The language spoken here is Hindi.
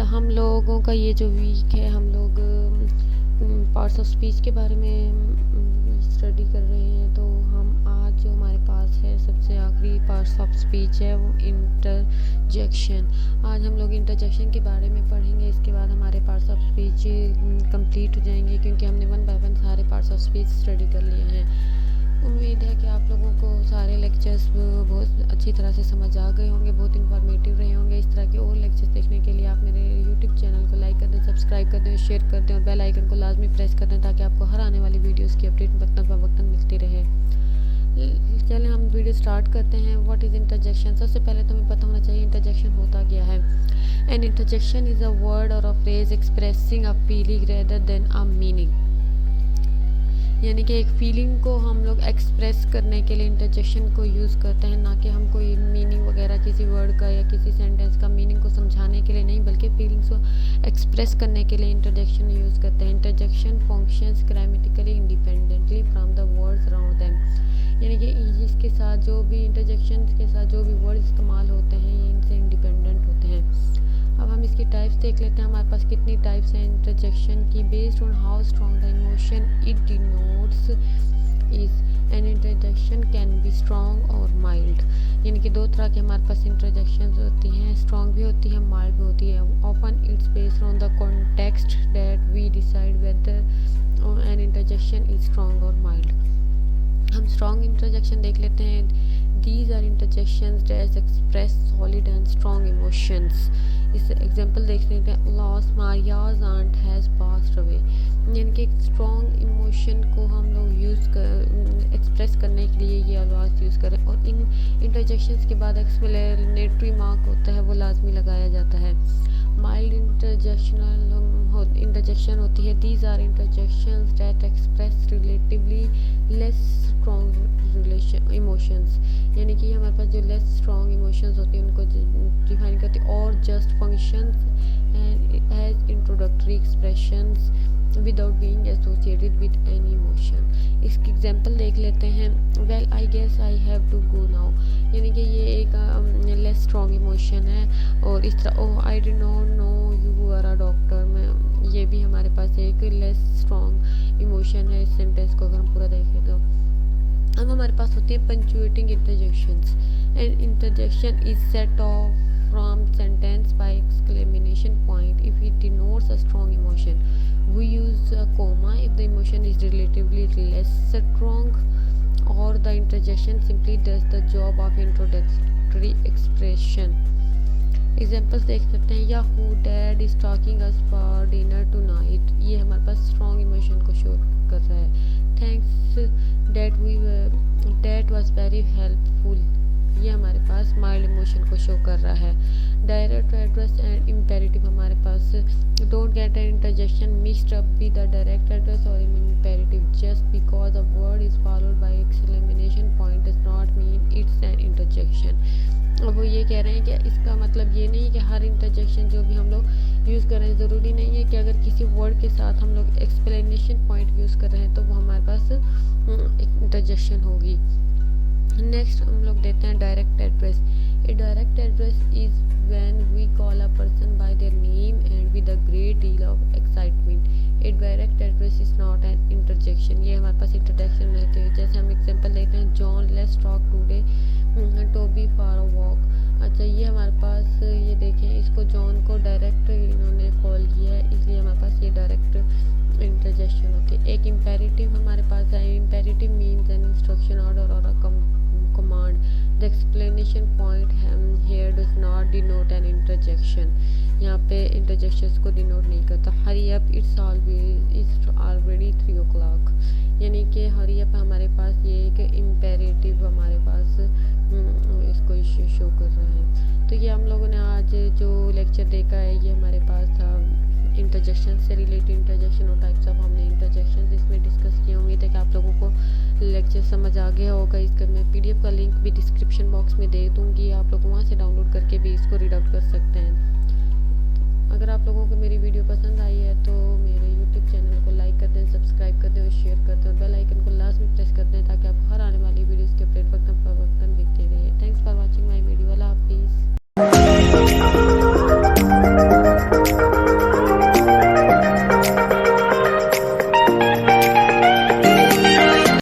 हम लोगों का ये जो वीक है, हम लोग पार्ट्स ऑफ स्पीच के बारे में स्टडी कर रहे हैं। तो हम आज जो हमारे पास है सबसे आखिरी पार्ट्स ऑफ स्पीच है वो इंटरजेक्शन। आज हम लोग इंटरजेक्शन के बारे में पढ़ेंगे। इसके बाद हमारे पार्ट्स ऑफ स्पीच कंप्लीट हो जाएंगे, क्योंकि हमने 1 बाय 1 सारे पार्ट्स ऑफ स्पीच स्टडी कर लिए हैं। उम्मीद है कि आप लोगों को सारे लेक्चर्स बहुत अच्छी तरह से समझ आ गए होंगे, बहुत इन्फॉर्मेटिव रहे होंगे। इस तरह के और लेक्चर्स देखने के लिए आप मेरे यूट्यूब चैनल को लाइक कर दें, सब्सक्राइब कर दें, शेयर कर दें और बेल आइकन को लाजमी प्रेस कर दें, ताकि आपको हर आने वाली वीडियोस की अपडेट वक्तन फ़वक्तन मिलती रहे। चलें हम वीडियो स्टार्ट करते हैं। What is interjection? सबसे पहले तो हमें पता होना चाहिए इंटरजेक्शन होता क्या है। An interjection is a word or a phrase expressing a feeling rather than a meaning. यानी कि एक फीलिंग को हम लोग एक्सप्रेस करने के लिए इंटरजेक्शन को यूज़ करते हैं, ना कि हम कोई मीनिंग वगैरह किसी वर्ड का या किसी सेंटेंस का मीनिंग को समझाने के लिए नहीं, बल्कि फीलिंग्स को एक्सप्रेस करने के लिए इंटरजेक्शन यूज़ करते हैं। Interjection functions grammatically independently from the words around them. यानी कि इसके साथ जो भी इंटरजेक्शन के साथ जो भी वर्ड इस्तेमाल होते हैं ये इनसे इंडिपेंडेंट होते हैं। अब हम इसकी टाइप्स देख लेते हैं। हमारे पास कितनी टाइप्स हैं इंटरजेक्शन की। Based on how strong the emotion it denotes is an interjection can be strong और माइल्ड। यानी कि 2 तरह के हमारे पास इंटरजेक्शन होती हैं, स्ट्रॉन्ग भी होती है, माइल्ड भी होती है। Often it's based on the context that we decide whether an interjection is strong और माइल्ड। हम स्ट्रॉन्ग इंटरजेक्शन देख लेते हैं। These are interjections that express solid and strong emotions. इस एग्जांपल देख लेते हैं। Lost Maria's aunt has passed away. यानी कि एक स्ट्रॉन्ग इमोशन को हम लोग यूज़ कर एक्सप्रेस करने के लिए ये अल्फाज यूज़ करें। और इन इंटरजेक्शंस के बाद एक्सप्लेनेटरी मार्क होता है वो लाजमी लगाया जाता है। माइल्ड इंटरजेक्शन होती है। These are interjections that express relatively less strong emotions. यानी कि हमारे पास जो लेस स्ट्रॉन्ग इमोशंस होती हैं उनको डिफाइन करती है। और just functions and as introductory expressions without being associated with any emotion. इसकी एग्जांपल देख लेते हैं। Well I guess I have to go now. यानी कि ये एक लेस स्ट्रॉन्ग इमोशन है। और इस तरह oh I did not know you are a doctor में, ये भी हमारे पास एक लेस स्ट्रॉन्ग इमोशन है। इस सेंटेंस को अगर हम पूरा देखें तो अब हमारे पास होती है punctuating interjections. An interjection is set off from sentence by exclamation point if it denotes a strong emotion. We use a comma if the emotion is relatively less strong, or the interjection simply does the job of introductory expression. Examples देख सकते हैं। Yahoo dad is talking us for dinner tonight. ये हमारे पास स्ट्रॉन्ग इमोशन को शो कर रहा है। Thanks dad was very helpful. ये हमारे पास माइल्ड इमोशन को शो कर रहा है। डायरेक्ट एड्रेस एंड इम्पेरेटिव हमारे पास don't get an interjection mixed up with the direct address और imperative. Just because a word is followed by exclamation point does not mean it's an interjection. अब वो ये कह रहे हैं कि इसका मतलब ये नहीं कि हर इंटरजेक्शन जो भी हम लोग यूज़ कर रहे हैं ज़रूरी नहीं है कि अगर किसी वर्ड के साथ हम लोग एक्सप्लेनेशन पॉइंट यूज़ कर रहे हैं तो वो हमारे पास एक इंटरजेक्शन होगी। नेक्स्ट हम लोग देते हैं direct address. A direct address is when we call a person by their name and with a great deal of excitement. A direct address is not an interjection. ये हमारे पास इंटरजेक्शन रहते हैं। जैसे हम एग्जांपल देते हैं John let's talk today Toby for a walk. अच्छा ये हमारे पास ये देखें, इसको जॉन को डायरेक्ट इन्होंने कॉल किया है, इसलिए हमारे पास ये डायरेक्ट इंटरजेक्शन होती है। एक इम्पेरेटिव हमारे पास है। Imperative means an instruction order और अ command. The explanation point here does not denote an interjection. यहाँ पे interjections को denote नहीं करता। Hurry up, it's already 3 o'clock. यानी कि hurry up हमारे पास ये एक imperative हमारे पास इसको शो कर रहा है। तो ये हम लोगों ने आज जो लेक्चर देखा है ये हमारे पास था इंटरजेक्शन से रिलेटेड। इंटरजेक्शन और टाइप्स ऑफ हमने इंटरजेक्शन इसमें डिस्कस किए। उम्मीद है कि आप लोगों को लेक्चर समझ आ गया होगा। इसका मैं पीडीएफ का लिंक भी डिस्क्रिप्शन बॉक्स में दे दूँगी, आप लोग वहाँ से डाउनलोड करके भी इसको रीड आउट कर सकते हैं।